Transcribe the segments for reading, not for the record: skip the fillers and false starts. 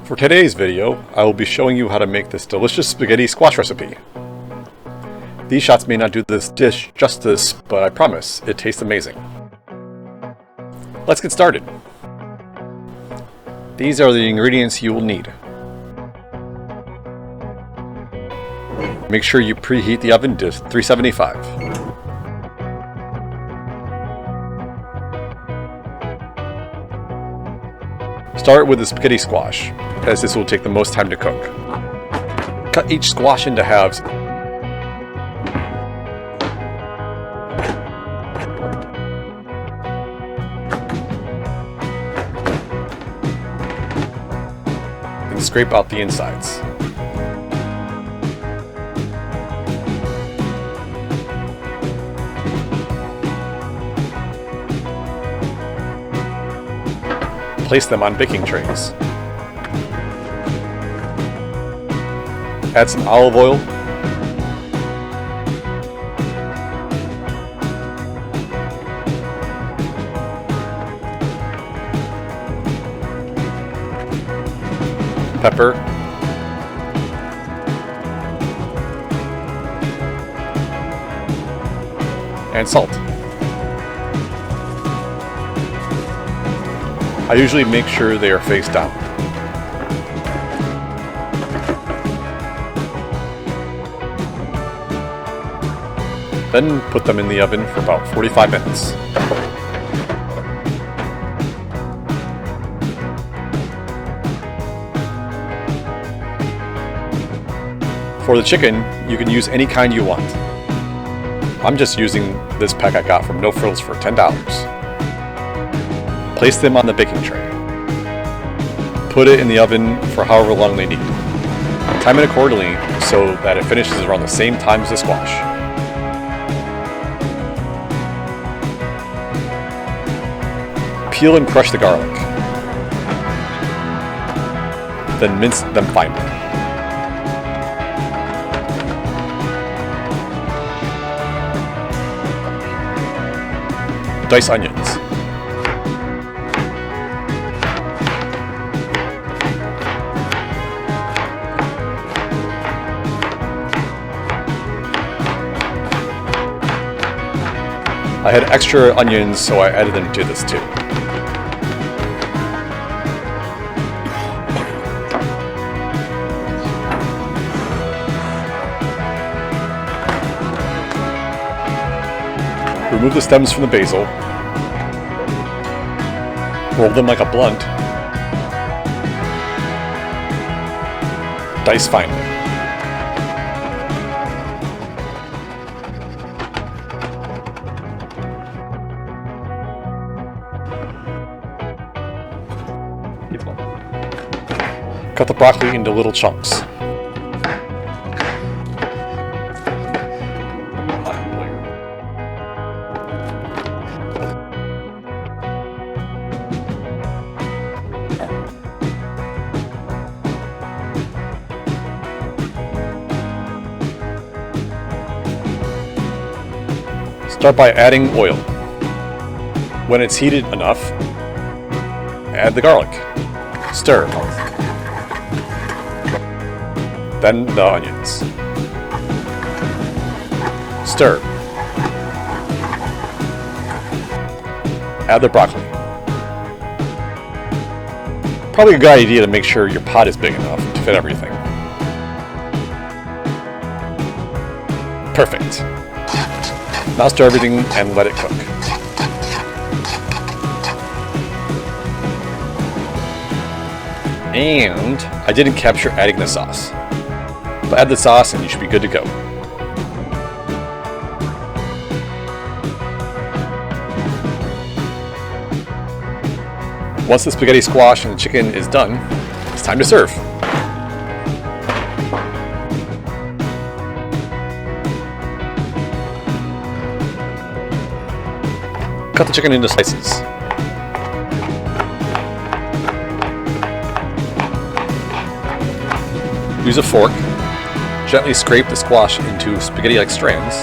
For today's video, I will be showing you how to make this delicious spaghetti squash recipe. These shots may not do this dish justice, but I promise, it tastes amazing. Let's get started. These are the ingredients you will need. Make sure you preheat the oven to 375. Start with the spaghetti squash, as this will take the most time to cook. Cut each squash into halves. And scrape out the insides. Place them on baking trays. Add some olive oil. Pepper. And salt. I usually make sure they are face down. Then put them in the oven for about 45 minutes. For the chicken, you can use any kind you want. I'm just using this pack I got from No Frills for $10. Place them on the baking tray. Put it in the oven for however long they need. Time it accordingly so that it finishes around the same time as the squash. Peel and crush the garlic. Then mince them finely. Dice onions. I had extra onions, so I added them to this too. Remove the stems from the basil. Roll them like a blunt. Dice finely. Cut the broccoli into little chunks. Start by adding oil. When it's heated enough, add the garlic. Stir. Then the onions. Stir. Add the broccoli. Probably a good idea to make sure your pot is big enough to fit everything. Perfect. Now stir everything and let it cook. And I didn't capture adding the sauce. But add the sauce and you should be good to go. Once the spaghetti squash and the chicken is done, it's time to serve. Cut the chicken into slices. Use a fork. Gently scrape the squash into spaghetti-like strands.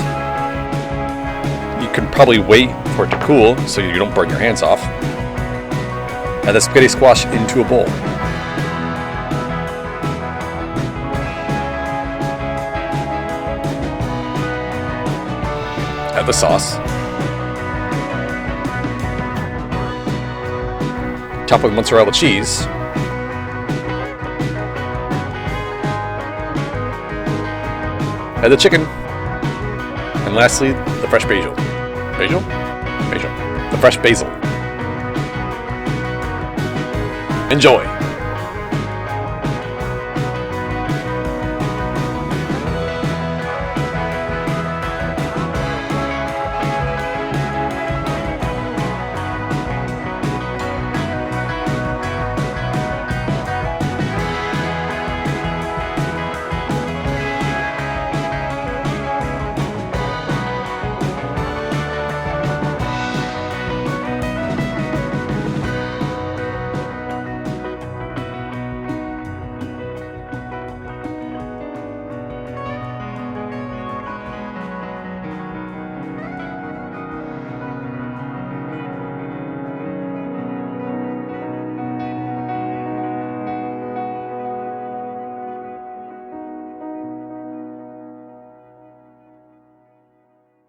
You can probably wait for it to cool so you don't burn your hands off. Add the spaghetti squash into a bowl. Add the sauce. Top with mozzarella cheese. Add the chicken. And lastly, the fresh basil. Basil? Basil. The fresh basil. Enjoy!